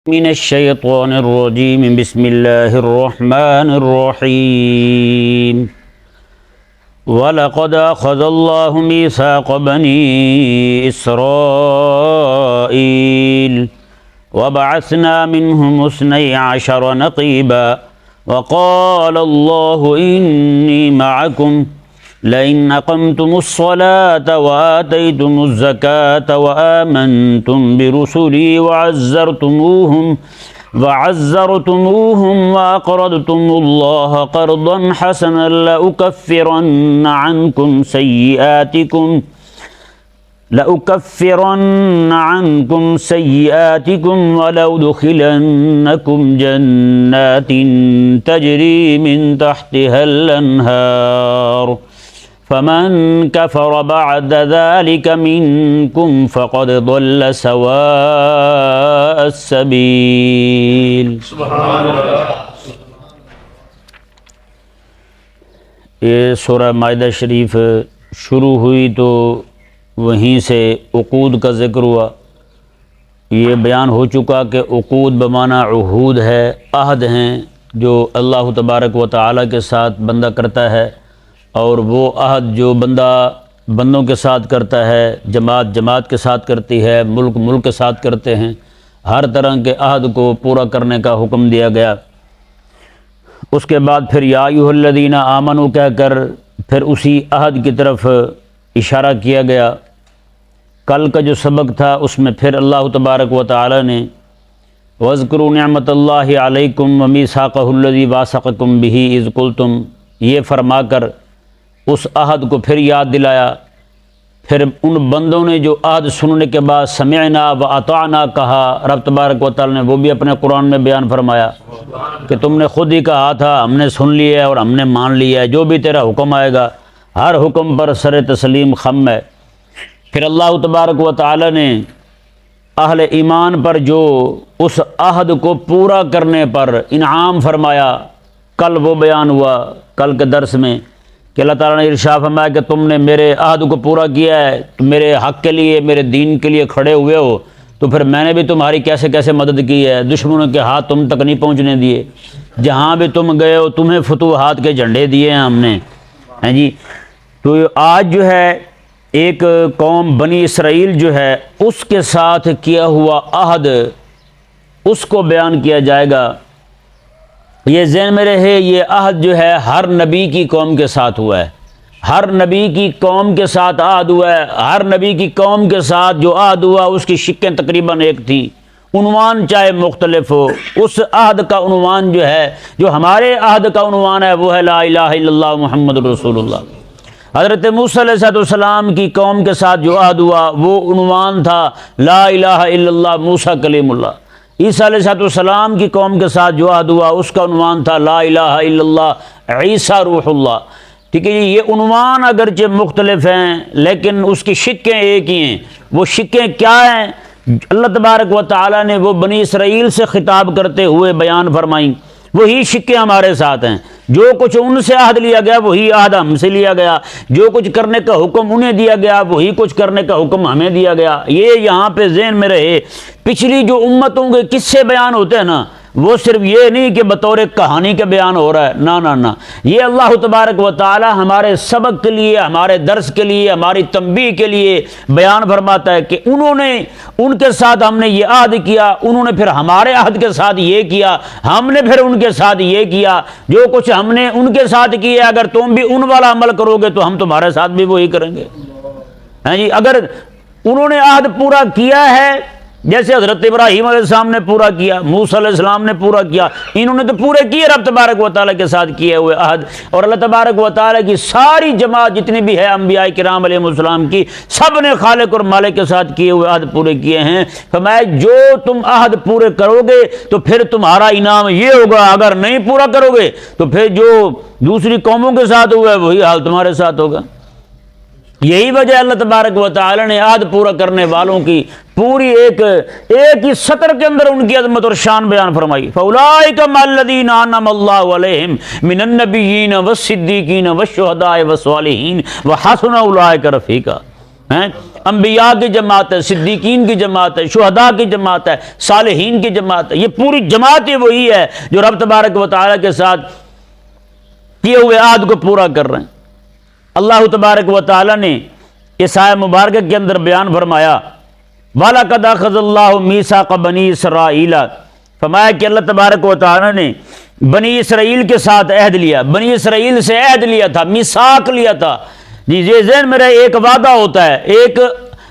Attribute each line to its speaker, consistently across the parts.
Speaker 1: من الشيطان الرجيم بسم الله الرحمن الرحيم وَلَقَدْ أَخَذَ اللَّهُ مِيثَاقَ بَنِي إِسْرَائِيلَ وَبَعَثْنَا مِنْهُمُ 12 نَقِيبًا وَقَالَ اللَّهُ إِنِّي مَعَكُمْ لَئِنْ أَقَمْتُمُ الصَّلَاةَ وَآتَيْتُمُ الزَّكَاةَ وَآمَنْتُمْ بِرُسُلِي وَعَزَّرْتُمُوهُمْ وَأَقْرَضْتُمُ اللَّهَ قَرْضًا حَسَنًا لَأُكَفِّرَنَّ عَنْكُمْ سَيِّئَاتِكُمْ وَلَأُدْخِلَنَّكُمْ جَنَّاتٍ تَجْرِي مِنْ تَحْتِهَا الْأَنْهَارُ فَمَنْ كَفَرَ بَعْدَ ذَلِكَ مِنْكُمْ فَقَدْ ضَلَّ سَوَاءَ السَّبِيلِ۔
Speaker 2: سبحان اللہ۔
Speaker 1: یہ سورہ مائدہ شریف شروع ہوئی تو وہیں سے عقود کا ذکر ہوا۔ یہ بیان ہو چکا کہ عقود بمعنی عہود ہے، عہد ہیں جو اللہ تبارک و تعالیٰ کے ساتھ بندہ کرتا ہے، اور وہ عہد جو بندوں کے ساتھ کرتا ہے، جماعت کے ساتھ کرتی ہے، ملک کے ساتھ کرتے ہیں، ہر طرح کے عہد کو پورا کرنے کا حکم دیا گیا۔ اس کے بعد پھر یا ایھا الذین آمنوا کہہ کر پھر اسی عہد کی طرف اشارہ کیا گیا۔ کل کا جو سبق تھا اس میں پھر اللہ تبارک و تعالی نے وَاذْكُرُوا نِعْمَةَ اللَّهِ عَلَيْكُمْ وَمِيثَاقَهُ الَّذِي وَاثَقَكُمْ بِهِ إِذْ قُلْتُمْ یہ فرما کر اس عہد کو پھر یاد دلایا۔ پھر ان بندوں نے جو عہد سننے کے بعد سمعنا وَأَطَعْنَا کہا، رب تبارک و تعالی نے وہ بھی اپنے قرآن میں بیان فرمایا کہ تم نے خود ہی کہا تھا، ہم نے سن لیا ہے اور ہم نے مان لیا ہے، جو بھی تیرا حکم آئے گا ہر حکم پر سر تسلیم خم ہے۔ پھر اللہ تبارک و تعالی نے اہل ایمان پر جو اس عہد کو پورا کرنے پر انعام فرمایا، کل وہ بیان ہوا کل کے درس میں کہ اللہ تعالیٰ نے ارشاد فرمایا کہ تم نے میرے عہد کو پورا کیا ہے، تم میرے حق کے لیے میرے دین کے لیے کھڑے ہوئے ہو، تو پھر میں نے بھی تمہاری کیسے کیسے مدد کی ہے، دشمنوں کے ہاتھ تم تک نہیں پہنچنے دیے، جہاں بھی تم گئے ہو تمہیں فتوحات کے جھنڈے دیے ہیں ہم نے، ہیں جی۔ تو آج جو ہے ایک قوم بنی اسرائیل جو ہے اس کے ساتھ کیا ہوا عہد اس کو بیان کیا جائے گا۔ یہ ذہن میں رہے، یہ عہد جو ہے ہر نبی کی قوم کے ساتھ ہوا ہے، ہر نبی کی قوم کے ساتھ عہد ہوا ہے، ہر نبی کی قوم کے ساتھ جو عہد ہوا اس کی شکیں تقریباً ایک تھیں، عنوان چاہے مختلف ہو، اس عہد کا عنوان جو ہے، جو ہمارے عہد کا عنوان ہے وہ ہے لا الہ الا اللہ محمد رسول اللہ۔ حضرت موسیٰ علیہ السلام کی قوم کے ساتھ جو عہد ہوا وہ عنوان تھا لا الہ الا اللہ موسیٰ کلیم اللہ۔ عیسیٰ علیہ السلام کی قوم کے ساتھ جو عہد ہوا اس کا عنوان تھا لا الہ الا اللہ عیسیٰ روح اللہ۔ ٹھیک ہے جی، یہ عنوان اگرچہ مختلف ہیں لیکن اس کی شکیں ایک ہی ہیں۔ وہ شکیں کیا ہیں؟ اللہ تبارک و تعالیٰ نے وہ بنی اسرائیل سے خطاب کرتے ہوئے بیان فرمائیں، وہی شکیں ہمارے ساتھ ہیں۔ جو کچھ ان سے عہد لیا گیا وہی عہد ہم سے لیا گیا، جو کچھ کرنے کا حکم انہیں دیا گیا وہی کچھ کرنے کا حکم ہمیں دیا گیا۔ یہ یہاں پہ ذہن میں رہے، پچھلی جو امتوں کے قصے بیان ہوتے ہیں نا، وہ صرف یہ نہیں کہ بطور کہانی کے بیان ہو رہا ہے، نہ، یہ اللہ تبارک و تعالی ہمارے سبق کے لیے، ہمارے درس کے لیے، ہماری تنبیہ کے لیے بیان فرماتا ہے کہ انہوں نے ان کے ساتھ ہم نے یہ عہد کیا، انہوں نے پھر ہمارے عہد کے ساتھ یہ کیا، ہم نے پھر ان کے ساتھ یہ کیا، جو کچھ ہم نے ان کے ساتھ کیا اگر تم بھی ان والا عمل کرو گے تو ہم تمہارے ساتھ بھی وہی کریں گے۔ ہاں جی، اگر انہوں نے عہد پورا کیا ہے جیسے حضرت ابراہیم علیہ السلام نے پورا کیا، موسیٰ علیہ السلام نے پورا کیا، انہوں نے تو پورے کیے رب تبارک و تعالیٰ کے ساتھ کیے ہوئے عہد، اور اللہ تبارک و تعالیٰ کی ساری جماعت جتنی بھی ہے انبیاء کرام علیہ السلام کی، سب نے خالق اور مالک کے ساتھ کیے ہوئے عہد پورے کیے ہیں۔ فرمایا جو تم عہد پورے کرو گے تو پھر تمہارا انعام یہ ہوگا، اگر نہیں پورا کرو گے تو پھر جو دوسری قوموں کے ساتھ ہوا ہے وہی حال تمہارے ساتھ ہوگا۔ یہی وجہ اللہ تبارک و تعالی نے عہد پورا کرنے والوں کی پوری ایک ہی سطر کے اندر ان کی عظمت اور شان بیان فرمائی۔ فَأُولَٰئِكَ مَعَ الَّذِينَ أَنْعَمَ اللَّهُ عَلَيْهِمْ مِنَ النَّبِيِّينَ وَالصِّدِّيقِينَ وَالشُّهَدَاءِ وَالصَّالِحِينَ وَحَسُنَ أُولَٰئِكَ رَفِيقًا۔ ہیں، انبیاء کی جماعت ہے، صدیقین کی جماعت ہے، شہداء کی جماعت ہے، صالحین کی جماعت ہے۔ یہ پوری جماعت ہی وہی ہے جو رب تبارک و تعالیٰ کے ساتھ کیے ہوئے عہد کو پورا کر رہے ہیں۔ اللہ تبارک و تعالیٰ نے اس آیت مبارکہ کے اندر بیان فرمایا وَلَقَدْ أَخَذَ اللَّهُ مِيثَاقَ بَنِي إِسْرَائِيلَ، فرمایا کہ اللہ تبارک و تعالیٰ نے بنی اسرائیل کے ساتھ عہد لیا، بنی اسرائیل سے عہد لیا تھا، میثاق لیا تھا۔ جی یہ ذہن میں رہے، ایک وعدہ ہوتا ہے، ایک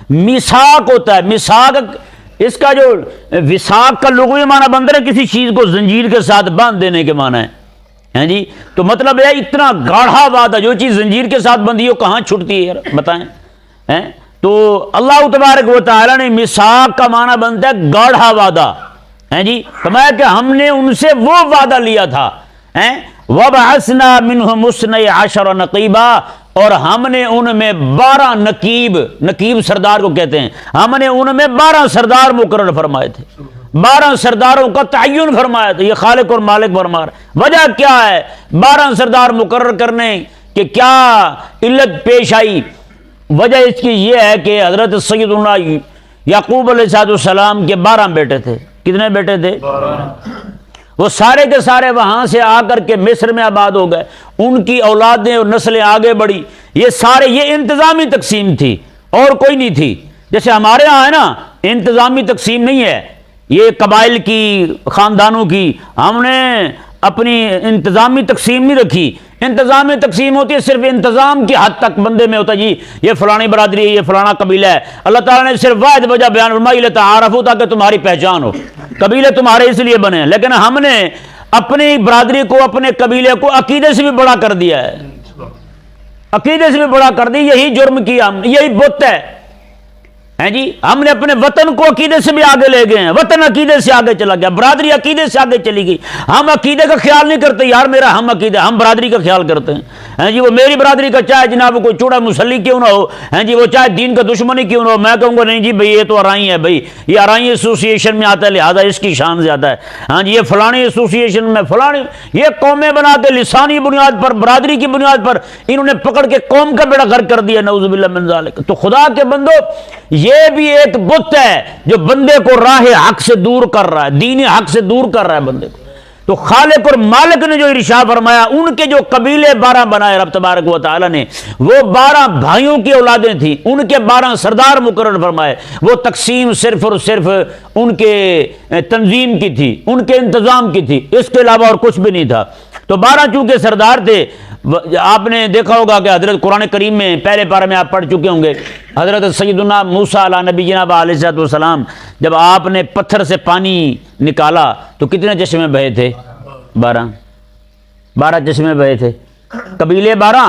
Speaker 1: میثاق ہوتا ہے۔ میثاق اس کا جو وثاق کا لغوی معنی بنتا ہے کسی چیز کو زنجیر کے ساتھ باندھ دینے کے معنی ہے جی، تو مطلب ہے اتنا گاڑھا وعدہ، جو چیز زنجیر کے ساتھ بندھی ہو کہاں چھٹتی ہے یار بتائیں؟ تو اللہ تبارک و تعالیٰ نے میثاق کا معنی بنتا ہے گاڑھا وعدہ ہیں جی، فرمایا کہ ہم نے ان سے وہ وعدہ لیا تھا وَبَعَثْنَا مِنْهُمُ اثْنَيْ عَشَرَ نَقِيبًا، اور ہم نے ان میں 12 نقیب سردار کو کہتے ہیں، ہم نے ان میں 12 سردار مقرر فرمائے تھے، 12 سرداروں کا تعین فرمایا تھا۔ یہ خالق اور مالک فرما رہا۔ وجہ کیا ہے 12 سردار مقرر کرنے کہ کیا علت پیش آئی؟ وجہ اس کی یہ ہے کہ حضرت سیدنا یعقوب علیہ السلام کے 12 بیٹے تھے۔ کتنے بیٹے تھے؟ 12۔ وہ سارے کے سارے وہاں سے آ کر کے مصر میں آباد ہو گئے، ان کی اولادیں اور نسلیں آگے بڑھی۔ یہ سارے یہ انتظامی تقسیم تھی اور کوئی نہیں تھی، جیسے ہمارے ہاں ہے نا انتظامی تقسیم نہیں ہے، یہ قبائل کی خاندانوں کی، ہم نے اپنی انتظامی تقسیم نہیں رکھی۔ انتظامی تقسیم ہوتی ہے صرف انتظام کی حد تک بندے میں ہوتا ہے، جی یہ فلانی برادری ہے، یہ فلانا قبیلہ ہے۔ اللہ تعالیٰ نے صرف واحد وجہ بیان فرمائی لتعارفوا، تاکہ تمہاری پہچان ہو، قبیلے تمہارے اس لیے بنے ہیں۔ لیکن ہم نے اپنی برادری کو، اپنے قبیلے کو عقیدے سے بھی بڑا کر دیا ہے، عقیدے سے بھی بڑا کر دی۔ یہی جرم کیا ہم، یہی بت ہے جی، ہم نے اپنے وطن کو عقیدے سے بھی آگے لے گئے ہیں، وطن عقیدے سے آگے چلا گیا، برادری عقیدے سے آگے چلی گئی۔ ہم عقیدے کا خیال نہیں کرتے یار میرا ہم عقیدہ، ہم برادری کا خیال کرتے ہیں جی۔ وہ میری برادری کا چاہے جناب کوئی چوڑا مسلی کیوں نہ ہو جی، وہ چاہے دین کا دشمنی کیوں نہ ہو، میں کہوں گا نہیں جی بھئی یہ تو ارائی ہے، بھئی یہ ارائی ایسوسی ایشن میں آتا ہے لہذا اس کی شان زیادہ ہے ہاں جی، یہ فلانی ایسوسی ایشن میں فلانی، یہ قومیں بنا کے لسانی بنیاد پر، برادری کی بنیاد پر انہوں نے پکڑ کے قوم کا بیڑا غرق کر دیا، نعوذ باللہ من ذالک۔ تو خدا کے بندو یہ بھی ایک بت ہے جو بندے کو راہ حق سے دور کر رہا ہے، دین حق سے دور کر رہا ہے بندے کو۔ تو خالق اور مالک نے جو ارشاد فرمایا، ان کے جو قبیلے 12 بنائے رب تبارک و تعالی نے، وہ 12 بھائیوں کی اولادیں تھیں، ان کے 12 سردار مقرر فرمائے۔ وہ تقسیم صرف اور صرف ان کے تنظیم کی تھی، ان کے انتظام کی تھی، اس کے علاوہ اور کچھ بھی نہیں تھا۔ تو 12 چونکہ سردار تھے، آپ نے دیکھا ہوگا کہ حضرت قرآن کریم میں پہلے پارے میں آپ پڑھ چکے ہوں گے، حضرت سیدنا موسیٰ علیہ نبی جناب علیہ السلام، جب آپ نے پتھر سے پانی نکالا تو کتنے چشمے بہے تھے؟ 12 چشمے بہے تھے، قبیلے 12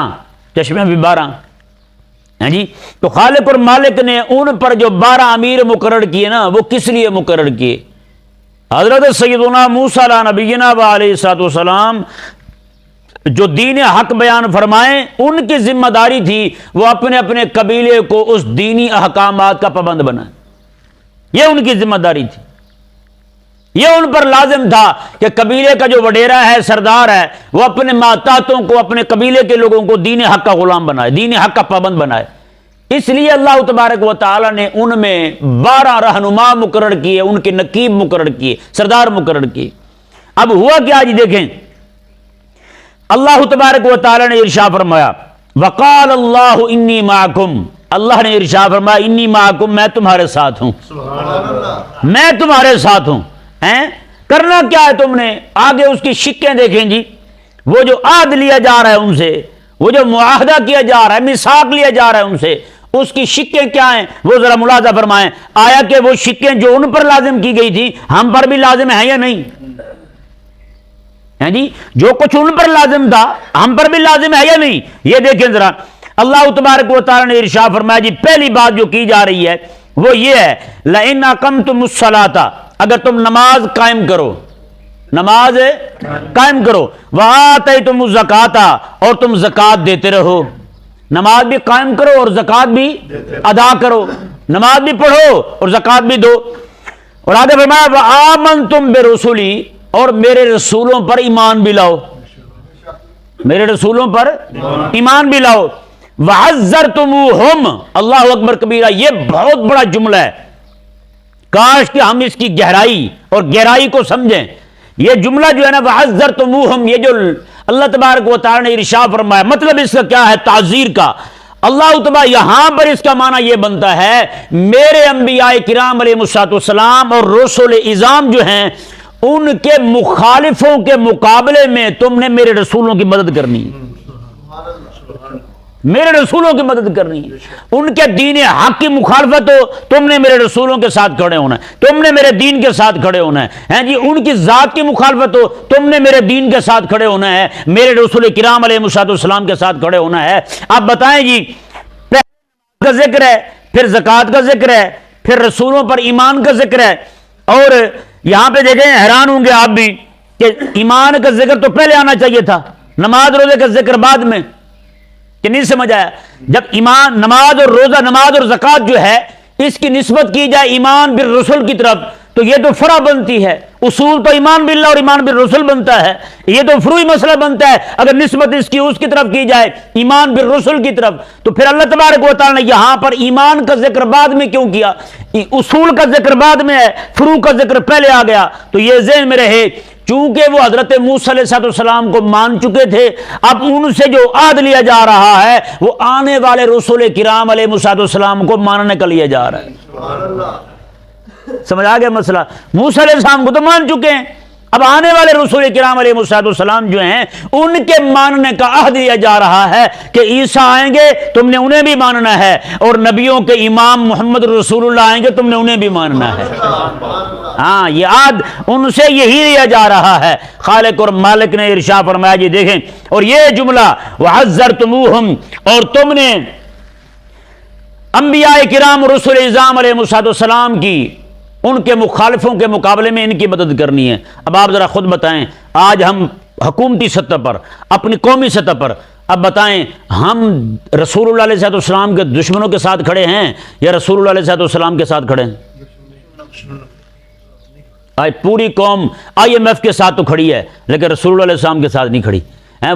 Speaker 1: چشمے بھی 12 ہیں جی۔ تو خالق اور مالک نے ان پر جو 12 امیر مقرر کیے نا، وہ کس لیے مقرر کیے؟ حضرت سیدنا موسیٰ علیہ نبی جناب علیہ السلام جو دین حق بیان فرمائیں، ان کی ذمہ داری تھی وہ اپنے اپنے قبیلے کو اس دینی احکامات کا پابند بنائیں، یہ ان کی ذمہ داری تھی۔ یہ ان پر لازم تھا کہ قبیلے کا جو وڈیرا ہے، سردار ہے، وہ اپنے ماتحتوں کو، اپنے قبیلے کے لوگوں کو دین حق کا غلام بنائے، دین حق کا پابند بنائے۔ اس لیے اللہ تبارک و تعالی نے ان میں 12 رہنما مقرر کیے، ان کے نقیب مقرر کیے، سردار مقرر کیے۔ اب ہوا کیا جی دیکھیں، اللہ تبارک و تعالی نے ارشاد فرمایا وقال اللہ انی معکم، اللہ نے ارشاد فرمایا انی معکم، میں تمہارے ساتھ ہوں، میں تمہارے ساتھ ہوں۔ کرنا کیا ہے تم نے؟ آگے اس کی شکیں دیکھیں جی، وہ جو عہد لیا جا رہا ہے ان سے، وہ جو معاہدہ کیا جا رہا ہے، میثاق لیا جا رہا ہے ان سے، اس کی شکیں کیا ہیں وہ ذرا ملاحظہ فرمائیں۔ آیا کہ وہ شکیں جو ان پر لازم کی گئی تھی ہم پر بھی لازم ہیں یا نہیں؟ جی جو کچھ ان پر لازم تھا ہم پر بھی لازم ہے یا نہیں؟ یہ دیکھیں ذرا، اللہ تبارک و تعالی نے ارشاد فرمایا جی، پہلی بات جو کی جا رہی ہے وہ یہ ہے لئن اقمتم الصلاۃ، اگر تم نماز قائم کرو، نماز قائم کرو، وآتیتم الزکاۃ، اور تم زکوٰۃ دیتے رہو، نماز بھی قائم کرو اور زکوٰۃ بھی ادا کرو، نماز بھی پڑھو اور زکوٰۃ بھی دو۔ اور آگے فرمایا وآمنتم برسلی، اور میرے رسولوں پر ایمان بھی لاؤ، میرے رسولوں پر ایمان بھی لاؤ۔ وَعَزَّرْتُمُوهُمْ، اللہ اکبر کبیرہ، یہ بہت بڑا جملہ ہے، کاش کہ ہم اس کی گہرائی اور گہرائی کو سمجھیں۔ یہ جملہ جو ہے نا وَعَزَّرْتُمُوهُمْ، یہ جو اللہ تبارک و تعالی نے ارشاد فرمایا، مطلب اس کا کیا ہے؟ تعزیر کا۔ اللہ تبارک یہاں پر اس کا معنی یہ بنتا ہے میرے انبیاء کرام علیہ السلام اور رسول اعظام جو ہیں ان کے مخالفوں کے مقابلے میں تم نے میرے رسولوں کی مدد کرنی ہے، میرے رسولوں کی مدد کرنی ہے۔ ان کے دین حق کی مخالفت ہو، تم نے میرے رسولوں کے ساتھ کھڑے ہونا ہے، تم نے میرے دین کے ساتھ کھڑے ہونا ہے جی۔ ان کی ذات کی مخالفت ہو، تم نے میرے دین کے ساتھ کھڑے ہونا ہے، میرے رسول کرام علیہ السلام کے ساتھ کھڑے ہونا ہے۔ اب بتائیں جی، کا ذکر ہے، پھر زکوٰۃ کا ذکر ہے، پھر رسولوں پر ایمان کا ذکر ہے، اور یہاں پہ دیکھیں حیران ہوں گے آپ بھی کہ ایمان کا ذکر تو پہلے آنا چاہیے تھا، نماز روزے کا ذکر بعد میں، کہ نہیں سمجھ آیا؟ جب ایمان، نماز اور روزہ، نماز اور زکوٰۃ جو ہے اس کی نسبت کی جائے ایمان بالرسل کی طرف تو یہ تو فرع بنتی ہے، اصول تو ایمان باللہ اور ایمان بالرسل بنتا ہے، یہ تو فروعی مسئلہ بنتا ہے۔ اگر نسبت اس کی طرف کی جائے ایمان بالرسل کی طرف تو پھر اللہ تبارک و تعالی نے یہاں پر ایمان کا ذکر بعد میں کیوں کیا؟ اصول کا ذکر بعد میں ہے، فروع کا ذکر پہلے آ گیا۔ تو یہ ذہن میں رہے، چونکہ وہ حضرت موسیٰ علیہ السلام کو مان چکے تھے، اب ان سے جو عہد لیا جا رہا ہے وہ آنے والے رسول کرام علیہ السلام کو ماننے کا لیا جا رہا ہے۔ سمجھ آ گیا مسئلہ؟ موسیٰ علیہ السلام کو تو مان چکے ہیں، اب آنے والے رسول کرام علیہ السلام جو ہیں ان کے ماننے کا عہد دیا جا رہا ہے کہ عیسیٰ آئیں گے تم نے انہیں بھی ماننا ہے، اور نبیوں کے امام محمد رسول اللہ آئیں گے تم نے انہیں بھی ماننا ہے۔ ہاں، یہ عہد ان سے یہی دیا جا رہا ہے۔ خالق اور مالک نے ارشاد فرمایا، جی دیکھیں، اور یہ جملہ وَعَزَّرْتُمُوهُمْ، اور تم نے انبیاء کرام رسول اعظام علیہ السلام کی ان کے مخالفوں کے مقابلے میں ان کی مدد کرنی ہے۔ اب آپ ذرا خود بتائیں، آج ہم حکومتی سطح پر، اپنی قومی سطح پر، اب بتائیں ہم رسول اللہ علیہ السلام کے دشمنوں کے ساتھ کھڑے ہیں یا رسول اللہ علیہ السلام کے ساتھ کھڑے ہیں؟ آج پوری قوم IMF کے ساتھ تو کھڑی ہے لیکن رسول اللہ علیہ السلام کے ساتھ نہیں کھڑی۔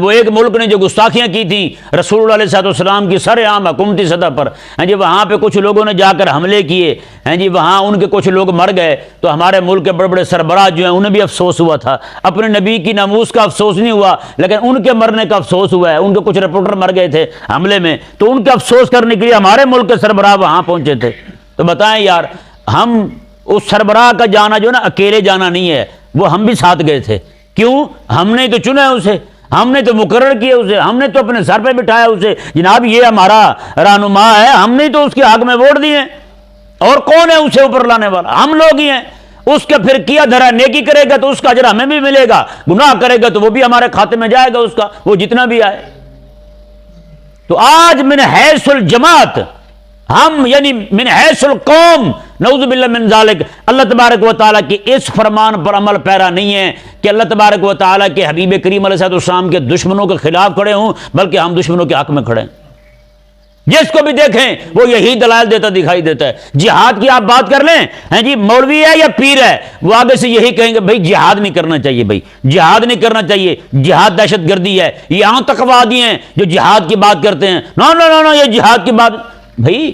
Speaker 1: وہ ایک ملک نے جو گستاخیاں کی تھیں رسول اللہ علیہ السلام کی سر عام حکومتی سطح پر، جی وہاں پہ کچھ لوگوں نے جا کر حملے کیے، جی وہاں ان کے کچھ لوگ مر گئے، تو ہمارے ملک کے بڑے بڑے سربراہ جو ہیں انہیں بھی افسوس ہوا تھا، اپنے نبی کی ناموس کا افسوس نہیں ہوا لیکن ان کے مرنے کا افسوس ہوا ہے۔ ان کے کچھ رپورٹر مر گئے تھے حملے میں، تو ان کے افسوس کرنے کے لیے ہمارے ملک کے سربراہ وہاں پہنچے تھے۔ تو بتائیں یار، ہم اس سربراہ کا جانا جو نا اکیلے جانا نہیں ہے، وہ ہم بھی ساتھ گئے تھے۔ کیوں؟ ہم نے تو چنا ہے اسے، ہم نے تو مقرر کیا اسے، ہم نے تو اپنے سر پہ بٹھایا اسے، جناب یہ ہمارا رہنما ہے، ہم نے تو اس کے حق میں ووٹ دیے، اور کون ہے اسے اوپر لانے والا؟ ہم لوگ ہی ہیں۔ اس کا پھر کیا دھرا نیکی کرے گا تو اس کا اجر ہمیں بھی ملے گا، گناہ کرے گا تو وہ بھی ہمارے کھاتے میں جائے گا، اس کا وہ جتنا بھی آئے۔ تو آج من حیث الجماعت ہم، یعنی من حیث القوم، نعوذ باللہ من ذالک، اللہ تبارک و تعالیٰ کی اس فرمان پر عمل پیرا نہیں ہے کہ اللہ تبارک و تعالیٰ کے حبیب کریم علیہ السلام کے دشمنوں کے خلاف کھڑے ہوں، بلکہ ہم دشمنوں کے حق میں کھڑے ہیں۔ جس کو بھی دیکھیں وہ یہی دلائل دیتا دکھائی دیتا ہے۔ جہاد کی آپ بات کر لیں، ہیں جی مولوی ہے یا پیر ہے، وہ آگے سے یہی کہیں گے بھائی جہاد نہیں کرنا چاہیے، بھائی جہاد نہیں کرنا چاہیے، جہاد دہشت گردی ہے۔ یہاں تک وادی ہیں جو جہاد کی بات کرتے ہیں، نو نو نو نو یہ جہاد کی بات، بھائی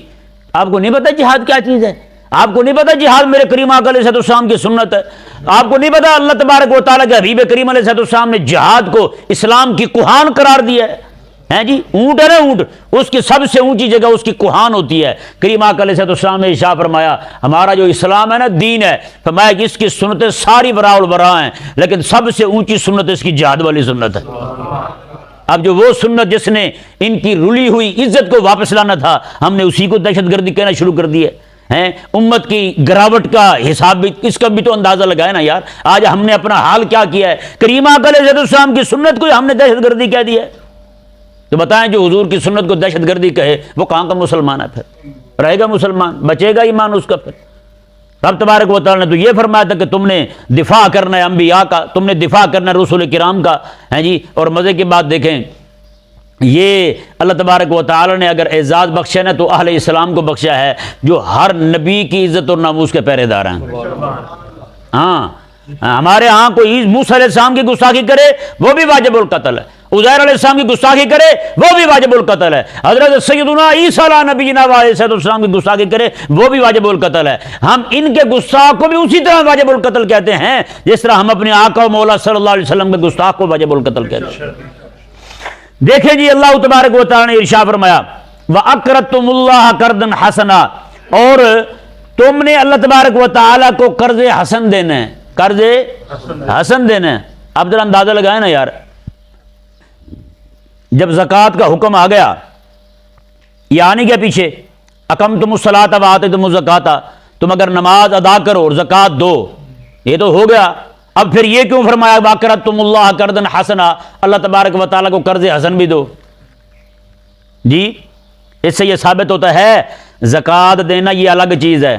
Speaker 1: آپ کو نہیں پتا جہاد کیا چیز ہے؟ آپ کو نہیں پتا جہاد میرے کریم آقا علیہ السلام کی سنت ہے؟ آپ کو نہیں پتا اللہ تبارک و تعالیٰ کے حبیب کریم علیہ السلام نے جہاد کو اسلام کی کوہان قرار دیا ہے جی؟ اونٹ ہے نا، اونٹ، اس کی سب سے اونچی جگہ اس کی کوہان ہوتی ہے۔ کریم آقا علیہ السلام نے ارشاد فرمایا ہمارا جو اسلام ہے نا، دین ہے، فرمایا کہ اس کی سنتیں ساری براء البراء ہیں لیکن سب سے اونچی سنت اس کی جہاد والی سنت ہے۔ اب جو وہ سنت جس نے ان کی رلی ہوئی عزت کو واپس لانا تھا، ہم نے اسی کو دہشت گردی کہنا شروع کر دی ہے۔ امت کی گراوٹ کا حساب بھی، اس کا بھی تو اندازہ لگائے نا یار۔ آج ہم نے اپنا حال کیا کیا ہے؟ کریم آقا علیہ السلام کی سنت کو ہم نے دہشت گردی کہہ دیا ہے۔ تو بتائیں جو حضور کی سنت کو دہشت گردی کہے وہ کہاں کا مسلمان ہے؟ پھر رہے گا مسلمان؟ بچے گا ایمان اس کا؟ پھر رب تبارک و تعالیٰ نے تو یہ فرمایا تھا کہ تم نے دفاع کرنا ہے انبیاء کا، تم نے دفاع کرنا ہے رسول کرام کا، ہیں جی۔ اور مزے کی بات دیکھیں، یہ اللہ تبارک و تعالیٰ نے اگر اعزاز بخشا ہے تو اہل اسلام کو بخشا ہے جو ہر نبی کی عزت اور ناموس کے پہرے دار ہیں۔ ہاں، ہمارے ہاں کوئی موسیٰ علیہ السلام کی گستاخی کرے وہ بھی واجب القتل ہے، عزیر علیہ السلام کی گستاخی کرے وہ بھی واجب القتل ہے، حضرت سیدنا عیسیٰ علیہ نبینا علیہ السلام کی گستاخی کرے وہ بھی واجب القتل ہے۔ ہم ان کے گستاخ کو بھی اسی طرح واجب القتل کہتے ہیں جس طرح ہم اپنے آقا و مولا صلی اللہ علیہ وسلم کے گستاخ کو واجب القتل کہتے ہیں۔ دیکھیں جی اللہ تبارک و تعالی نے ارشاد فرمایا وَأَقْرَضْتُمُ اللَّهَ قَرْضًا حَسَنًا، اور تم نے اللہ تبارک و تعالی کو قرض حسن دینا ہے، قرض حسن دینا ہے۔ اب ذرا اندازہ لگائیں نا یار، جب زکوٰۃ کا حکم آ گیا یہ آنے کے پیچھے اقمتم الصلاۃ وآتیتم الزکاۃ، تم اگر نماز ادا کرو اور زکوٰۃ دو، یہ تو ہو گیا، اب پھر یہ کیوں فرمایا وَأَقْرَضْتُمُ اللَّهَ قَرْضًا حَسَنًا، اللہ تبارک و تعالیٰ کو قرض حسن بھی دو؟ جی اس سے یہ ثابت ہوتا ہے زکوٰۃ دینا یہ الگ چیز ہے،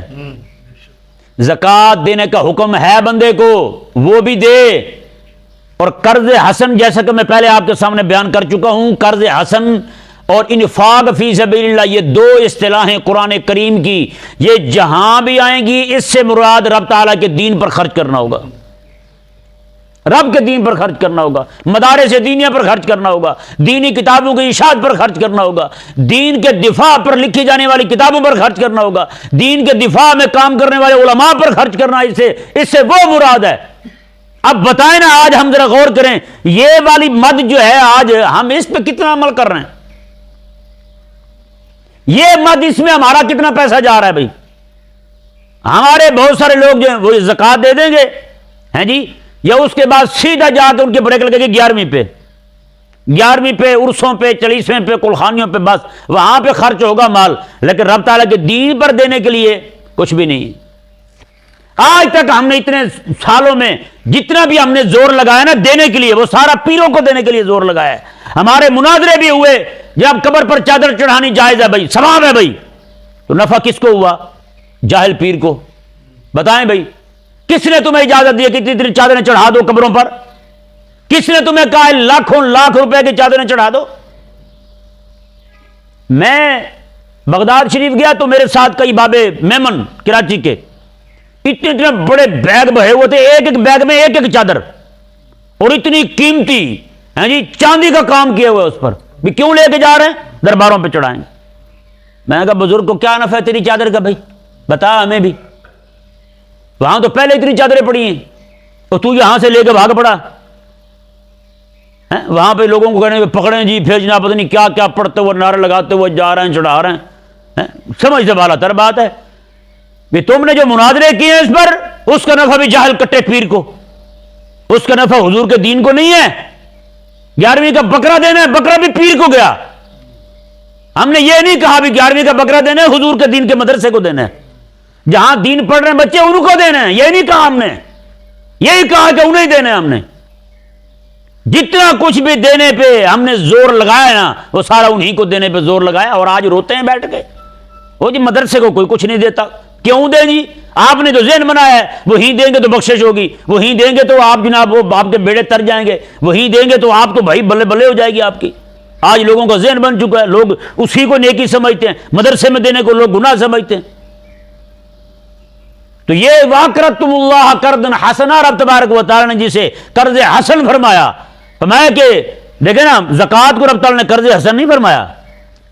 Speaker 1: زکوٰۃ دینے کا حکم ہے بندے کو وہ بھی دے، اور قرض حسن جیسا کہ میں پہلے آپ کے سامنے بیان کر چکا ہوں، قرض حسن اور انفاق فی سبیل اللہ یہ دو اصطلاحیں قرآن کریم کی، یہ جہاں بھی آئیں گی اس سے مراد رب تعالیٰ کے دین پر خرچ کرنا ہوگا، رب کے دین پر خرچ کرنا ہوگا، مدارس دینیہ پر خرچ کرنا ہوگا، دینی کتابوں کی اشاعت پر خرچ کرنا ہوگا، دین کے دفاع پر لکھی جانے والی کتابوں پر خرچ کرنا ہوگا، دین کے دفاع میں کام کرنے والے علماء پر خرچ کرنا، اس سے وہ مراد ہے۔ اب بتائیں نا، آج ہم ذرا غور کریں، یہ والی مد جو ہے آج ہم اس پہ کتنا عمل کر رہے ہیں؟ یہ مد اس میں ہمارا کتنا پیسہ جا رہا ہے بھائی؟ ہمارے بہت سارے لوگ جو ہیں وہ زکوٰۃ دے دیں گے ہیں جی، یا اس کے بعد سیدھا جا کے ان کے بریک لگے گی 11ویں پہ عرسوں پہ 40ویں پہ کلخانیوں پہ، بس وہاں پہ خرچ ہوگا مال، لیکن رب تعالیٰ کے دین پر دینے کے لیے کچھ بھی نہیں۔ آج تک ہم نے اتنے سالوں میں جتنا بھی ہم نے زور لگایا نا دینے کے لیے، وہ سارا پیروں کو دینے کے لیے زور لگایا ہے۔ ہمارے مناظرے بھی ہوئے، جب قبر پر چادر چڑھانی جائز ہے بھائی، ثواب ہے بھائی، تو نفع کس کو ہوا؟ جاہل پیر کو۔ بتائیں بھائی کس نے تمہیں اجازت دی کہ اتنی چادریں چڑھا دو قبروں پر؟ کس نے تمہیں کہا لاکھوں لاکھ روپے کی چادریں چڑھا دو؟ میں بغداد شریف گیا تو میرے ساتھ کئی بابے میمن کراچی کے، اتنے بڑے بیگ بھرے ہوئے تھے، ایک ایک بیگ میں ایک ایک چادر، اور اتنی قیمتی ہیں جی، چاندی کا کام کیا ہوا ہے اس پر بھی، کیوں لے کے جا رہے ہیں؟ درباروں پہ چڑھائیں۔ میں نے کہا بزرگ کو کیا نفع ہے تیری چادر کا بھائی، بتا ہمیں بھی، وہاں تو پہلے اتنی چادریں پڑی ہیں اور تو یہاں سے لے کے بھاگ پڑا، وہاں پہ لوگوں کو کہنے پکڑیں جی بھیجنا، پتہ نہیں کیا کیا پڑھتے ہوئے نعرے لگاتے ہوئے جا رہے ہیں، چڑھا رہے ہیں۔ سمجھ سے بالا تر بات ہے کہ تم نے جو مناظرے کیے ہیں اس پر، اس کا نفع بھی جاہل کٹے پیر کو، اس کا نفع حضور کے دین کو نہیں ہے۔ 11ویں کا بکرا دینا ہے، بکرا بھی پیر کو گیا۔ ہم نے یہ نہیں کہا بھی 11ویں کا بکرا دینا ہے حضور کے دین کے مدرسے کو دینا ہے، جہاں دین پڑھ رہے ہیں بچے ان کو دینا ہے، یہ نہیں کہا ہم نے، یہی کہا کہ انہیں دینا ہے۔ ہم نے جتنا کچھ بھی دینے پہ ہم نے زور لگایا نا، وہ سارا انہی کو دینے پہ زور لگایا، اور آج روتے ہیں بیٹھ کے، وہ جی مدرسے کو کوئی کچھ نہیں دیتا، کیوں دیں جی؟ آپ نے جو ذہن بنایا ہے وہی دیں گے تو بخشش ہوگی، وہی دیں گے تو آپ جناب وہ آپ کے بیڑے تر جائیں گے، وہی دیں گے تو آپ تو بھائی بلے بلے ہو جائے گی آپ کی۔ آج لوگوں کا ذہن بن چکا ہے، لوگ اسی کو نیکی سمجھتے ہیں، مدرسے میں دینے کو لوگ گناہ سمجھتے ہیں۔ تو یہ وَأَقْرَضْتُمُ اللَّهَ قَرْضًا حَسَنًا، رب تبارک و تعالی نے جسے قرض حسن فرمایا، فرمایا کہ دیکھیں نا زکوٰۃ کو رب تعالی نے قرض حسن نہیں فرمایا۔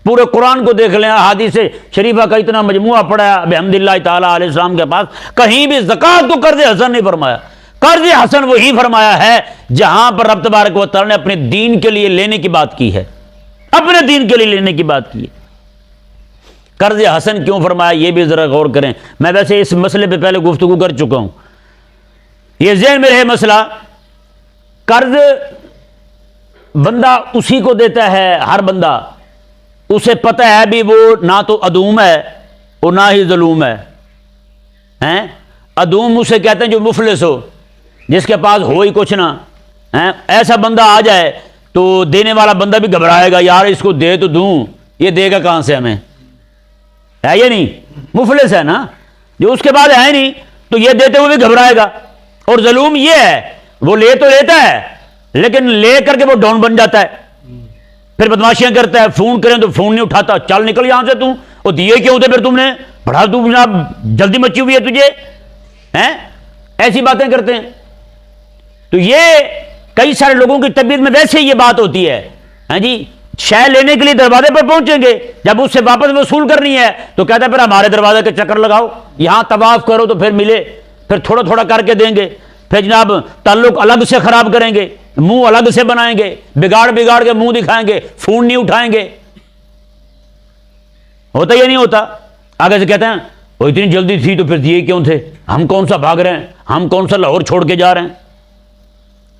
Speaker 1: پورے قرآن کو دیکھ لیں، احادیث شریفہ کا اتنا مجموعہ پڑا ہے بحمد اللہ تعالیٰ علیہ السلام کے پاس، کہیں بھی زکوٰۃ کو قرض حسن نہیں فرمایا۔ قرض حسن وہی فرمایا ہے جہاں پر رب تبارک و تعالی نے اپنے دین کے لیے لینے کی بات کی ہے، اپنے دین کے لیے لینے کی بات کی ہے۔ قرض حسن کیوں فرمایا یہ بھی ذرا غور کریں۔ میں ویسے اس مسئلے پہ پہلے گفتگو کر چکا ہوں، یہ ذہن میں رہے مسئلہ۔ قرض بندہ اسی کو دیتا ہے، ہر بندہ اسے پتہ ہے بھی وہ نہ تو ادوم ہے اور نہ ہی ظلوم ہے۔ ادوم اسے کہتے ہیں جو مفلس ہو، جس کے پاس ہو ہی کچھ نہ، ایسا بندہ آ جائے تو دینے والا بندہ بھی گھبرائے گا، یار اس کو دے تو دوں، یہ دے گا کہاں سے ہمیں، ہے یہ نہیں؟ مفلس ہے نا، جو اس کے بعد ہے نہیں تو یہ دیتے ہوئے بھی گھبرائے گا۔ اور ظلوم یہ ہے وہ لے تو لیتا ہے لیکن لے کر کے وہ ڈاؤن بن جاتا ہے، پھر بدماشیاں کرتا ہے، فون کریں تو فون نہیں اٹھاتا، چل نکل یہاں سے، وہ دیے کیوں تھے پھر تم نے، بڑا تو جناب جلدی مچی ہوئی ہے تجھے، ایسی باتیں کرتے ہیں۔ تو یہ کئی سارے لوگوں کی طبیعت میں ویسے یہ بات ہوتی ہے، ہاں جی، شے لینے کے لیے دروازے پر پہنچیں گے، جب اس سے واپس وصول کرنی ہے تو کہتا ہے پھر ہمارے دروازے کے چکر لگاؤ، یہاں طواف کرو تو پھر ملے، پھر تھوڑا تھوڑا کر کے دیں گے، پھر جناب تعلق الگ سے خراب کریں گے، منہ الگ سے بنائیں گے، بگاڑ بگاڑ کے منہ دکھائیں گے، فون نہیں اٹھائیں گے. ہوتا یا نہیں ہوتا؟ آگے سے کہتے ہیں وہ اتنی جلدی تھی تو پھر دیے کیوں تھے، ہم کون سا بھاگ رہے ہیں، ہم کون سا لاہور چھوڑ کے جا رہے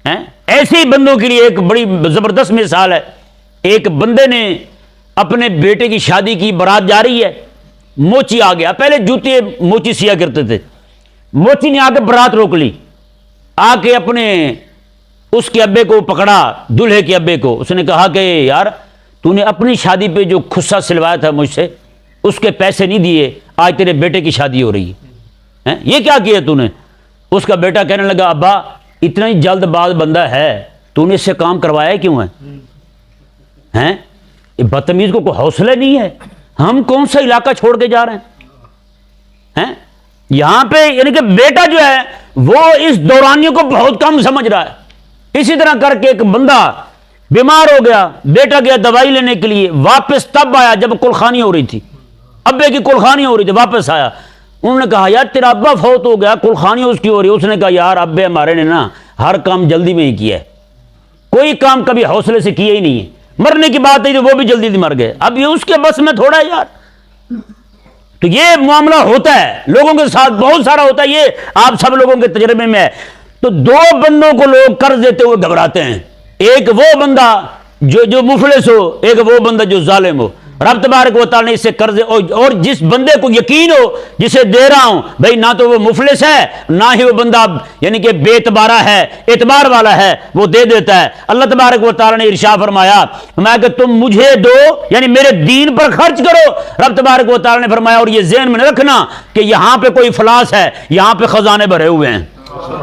Speaker 1: ہیں. ایسے ہی بندوں کے لیے ایک بڑی زبردست مثال ہے. ایک بندے نے اپنے بیٹے کی شادی کی، بارات جا رہی ہے، موچی آ گیا. پہلے جوتے موچی سیا کرتے تھے، موچی نے آ کے بارات روک لی، آ کے اپنے اس کے ابے کو پکڑا، دلہے کے ابے کو. اس نے کہا کہ یار تو نے اپنی شادی پہ جو خصہ سلوایا تھا مجھ سے اس کے پیسے نہیں دیے، آج تیرے بیٹے کی شادی ہو رہی ہے، یہ کیا کیا تو نے؟ اس کا بیٹا کہنے لگا ابا اتنا ہی جلد باز بندہ ہے، تو نے اس سے کام کروایا کیوں ہے؟ بدتمیز کو کوئی حوصلہ نہیں ہے. ہم کون سا علاقہ چھوڑ کے جا رہے ہیں؟ یہاں پہ یعنی کہ بیٹا جو ہے وہ اس دورانیوں کو بہت کم سمجھ رہا ہے. اسی طرح کر کے ایک بندہ بیمار ہو گیا، بیٹا گیا دوائی لینے کے لیے، واپس تب آیا جب کلخانی ہو رہی تھی، ابے کی کلخانی ہو رہی تھی، واپس آیا. انہوں نے کہا یار تیرا ابا فوت ہو گیا، کلخانی اس کی ہو رہی ہے. اس نے کہا یار ابے ہمارے نے نا ہر کام جلدی میں ہی کیا ہے، کوئی کام کبھی حوصلے سے کیا ہی نہیں ہے. مرنے کی بات ہے تو وہ بھی جلدی مر گئے، اب یہ اس کے بس میں تھوڑا ہے یار. تو یہ معاملہ ہوتا ہے لوگوں کے ساتھ، بہت سارا ہوتا ہے، یہ آپ سب لوگوں کے تجربے میں ہے. تو دو بندوں کو لوگ قرض دیتے ہوئے گھبراتے ہیں، ایک وہ بندہ جو مفلس ہو، ایک وہ بندہ جو ظالم ہو. رب تبارک و تعالیٰ نے اس سے قرض، اور جس بندے کو یقین ہو جسے دے رہا ہوں بھائی نہ تو وہ مفلس ہے نہ ہی وہ بندہ یعنی کہ بے اعتبارہ ہے، اعتبار والا ہے، وہ دے دیتا ہے. اللہ تبارک و تعالیٰ نے ارشاد فرمایا کہ تم مجھے دو یعنی میرے دین پر خرچ کرو. رب تبارک و تعالیٰ نے فرمایا اور یہ ذہن میں نہ رکھنا کہ یہاں پہ کوئی افلاس ہے، یہاں پہ خزانے بھرے ہوئے ہیں.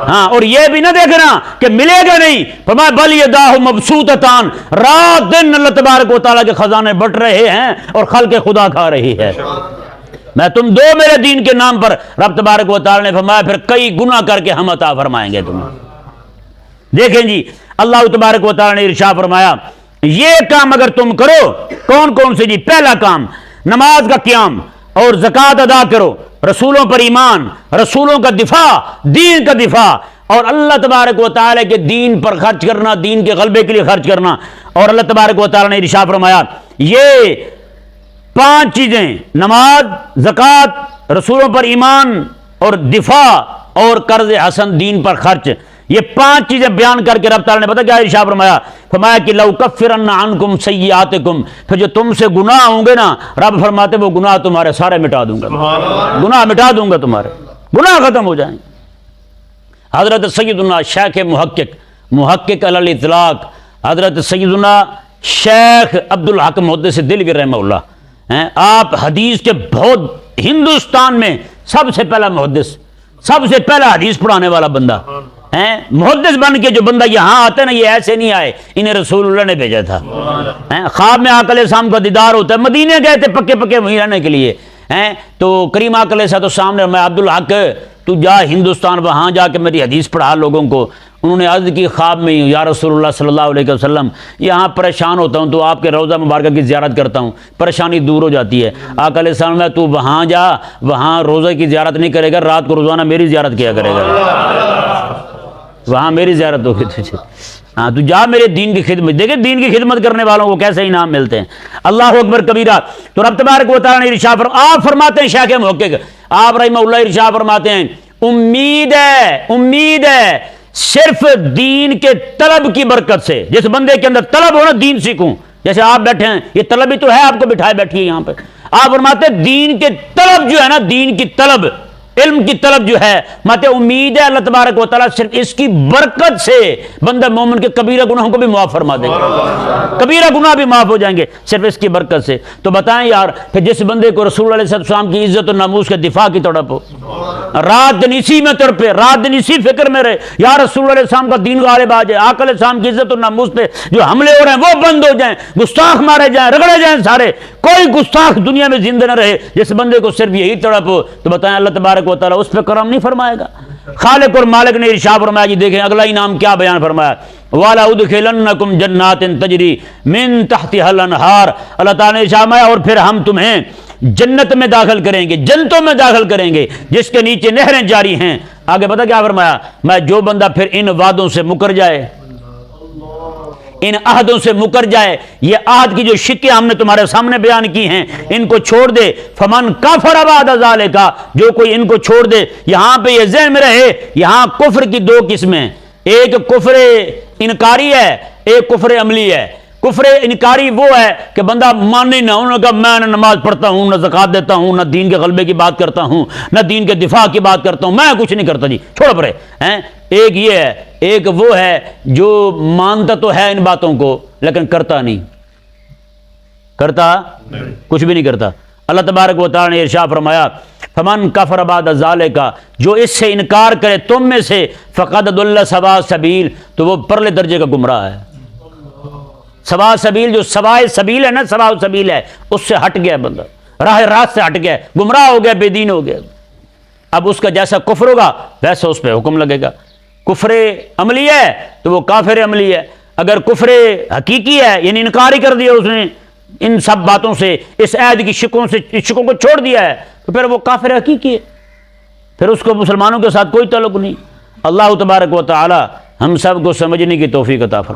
Speaker 1: ہاں، اور یہ بھی نہ دیکھنا کہ ملے گا نہیں، فرمایا بل یداہ مبسوطتان، رات دن اللہ تبارک و تعالیٰ کے خزانے بٹ رہے ہیں اور خلق خدا کھا رہی ہے. میں تم دو میرے دین کے نام پر، رب تبارک و تعالیٰ نے فرمایا پھر کئی گناہ کر کے ہم عطا فرمائیں گے تمہیں. دیکھیں جی اللہ تبارک و تعالیٰ نے ارشاد فرمایا یہ کام اگر تم کرو، کون کون سے جی؟ پہلا کام نماز کا قیام اور زکوٰۃ ادا کرو، رسولوں پر ایمان، رسولوں کا دفاع، دین کا دفاع، اور اللہ تبارک و تعالیٰ کے دین پر خرچ کرنا، دین کے غلبے کے لیے خرچ کرنا. اور اللہ تبارک و تعالیٰ نے ارشاد فرمایا یہ 5 چیزیں، نماز، زکوٰۃ، رسولوں پر ایمان اور دفاع اور قرض حسن، دین پر خرچ، یہ 5 چیزیں بیان کر کے رب تعالیٰ نے پتہ کیا ارشاد فرمایا کہ لو کفرن عنکم سیئاتکم، پھر جو تم سے گناہ ہوں گے نا، رب فرماتے وہ گناہ تمہارے سارے مٹا دوں گا، گناہ مٹا دوں گا، تمہارے گناہ ختم ہو جائیں گے. حضرت سیدنا شیخ محقق علی الاطلاق حضرت سیدنا شیخ عبدالحق محدث دہلوی رحمہ اللہ ہیں، آپ حدیث کے بہت، ہندوستان میں سب سے پہلا محدث، سب سے پہلا حدیث پڑھانے والا بندہ ہیں. محدث بن کے جو بندہ یہاں آتا ہے نا، یہ ایسے نہیں آئے، انہیں رسول اللہ نے بھیجا تھا. خواب میں آقا علیہ السلام کا دیدار ہوتا ہے، مدینے گئے تھے پکے پکے وہیں رہنے کے لیے ہیں، تو کریم آقا علیہ السلام نے میں عبدالحق تو جا ہندوستان، وہاں جا کے میری حدیث پڑھا لوگوں کو. انہوں نے عرض کی خواب میں یا رسول اللہ صلی اللہ علیہ وسلم یہاں پریشان ہوتا ہوں تو آپ کے روضہ مبارکہ کی زیارت کرتا ہوں، پریشانی دور ہو جاتی ہے. آقا علیہ السلام نے تو وہاں جا، وہاں روضہ کی زیارت نہیں کرے گا، رات کو روزانہ میری زیارت کیا کرے گا، وہاں میری زیارت ہوگی تجھے. ہاں تو جا میرے دین کی خدمت. دیکھیں دین کی خدمت کرنے والوں کو کیسے انعام ملتے ہیں. اللہ اکبر کبیرہ. تو رب تبارک و تعالیٰ نے ارشاد آپ فرماتے ہیں، شیخ محقق آپ رحمہ اللہ ارشاد فرماتے ہیں امید ہے صرف دین کے طلب کی برکت سے، جس بندے کے اندر طلب ہو نا دین سیکھوں، جیسے آپ بیٹھے ہیں یہ طلب ہی تو ہے، آپ کو بٹھائے بیٹھیے یہاں پہ. آپ فرماتے ہیں دین کے طلب جو ہے نا، دین کی طلب، علم کی طلب جو ہے، ماتے امید ہے اللہ تبارک و تعالیٰ صرف اس کی برکت سے بندہ مومن کے کبیرہ گناہوں کو بھی معاف فرما دے گا، کبیرہ گناہ بھی معاف ہو جائیں گے صرف اس کی برکت سے. تو بتائیں یار کہ جس بندے کو رسول اللہ علیہ السلام کی عزت و ناموس کے دفاع کی تڑپ ہو، رات دن اسی میں تڑپے، رات دن اسی فکر میں رہے یا رسول اللہ علیہ السلام کا دین غالب آ جائے، آقا علیہ السلام کی عزت و ناموس پہ جو حملے ہو رہے ہیں وہ بند ہو جائیں، گستاخ مارے جائیں، رگڑے جائیں سارے، کوئی گستاخ دنیا میں زندہ نہ رہے. جس بندے کو صرف یہی تڑپ ہو تو بتائیں اللہ تبارک و تعالیٰ اس پہ کرم نہیں فرمائے گا. خالق اور مالک نے ارشاد فرمایا جی دیکھیں اگلا انعام کیا بیان فرمایا، والا ادخلنکم جنات تجری من تحتها الانہار، اللہ تعالیٰ نے ارشاد فرمایا اور پھر ہم تمہیں جنت میں داخل کریں گے، جنتوں میں داخل کریں گے جس کے نیچے نہریں جاری ہیں۔ آگے پتہ کیا فرمایا، میں جو بندہ پھر ان وعدوں سے مکر جائے، ان عہدوں سے مکر جائے، یہ عہد کی جو شکیں ہم نے تمہارے سامنے بیان کی ہیں ان کو چھوڑ دے، فمن کفر بعد ذالک، جو کوئی ان کو چھوڑ دے۔ یہاں پہ یہ ذہن میں رہے یہاں کفر کی دو قسمیں، ایک کفر انکاری ہے، ایک کفر عملی ہے۔ کفر انکاری وہ ہے کہ بندہ مانے نہ، انہوں نے کہا میں نہ نماز پڑھتا ہوں، نہ زکوٰۃ دیتا ہوں، نہ دین کے غلبے کی بات کرتا ہوں، نہ دین کے دفاع کی بات کرتا ہوں، میں کچھ نہیں کرتا جی، چھوڑ پڑے ہیں۔ ایک یہ ہے، ایک وہ ہے جو مانتا تو ہے ان باتوں کو لیکن کرتا نہیں، کرتا کچھ بھی نہیں کرتا۔ اللہ تبارک و تعالی نے ارشاد فرمایا فمن کفر بعد ذالک، جو اس سے انکار کرے تم میں سے، فقد ضل سواء السبیل، تو وہ پرلے درجے کا گمراہ ہے۔ سواء سبیل، جو سوائے سبیل ہے نا، سواء سبیل ہے، اس سے ہٹ گیا بندہ، راہ راست سے ہٹ گیا، گمراہ ہو گیا، بے دین ہو گیا۔ اب اس کا جیسا کفر ہوگا ویسا اس پہ حکم لگے گا۔ کفر عملی ہے تو وہ کافر عملی ہے، اگر کفر حقیقی ہے یعنی انکار ہی کر دیا اس نے ان سب باتوں سے، اس عہد کی شکوں کو چھوڑ دیا ہے، تو پھر وہ کافر حقیقی ہے، پھر اس کو مسلمانوں کے ساتھ کوئی تعلق نہیں۔ اللہ تبارک و تعالی ہم سب کو سمجھنے کی توفیق عطا فرمائے۔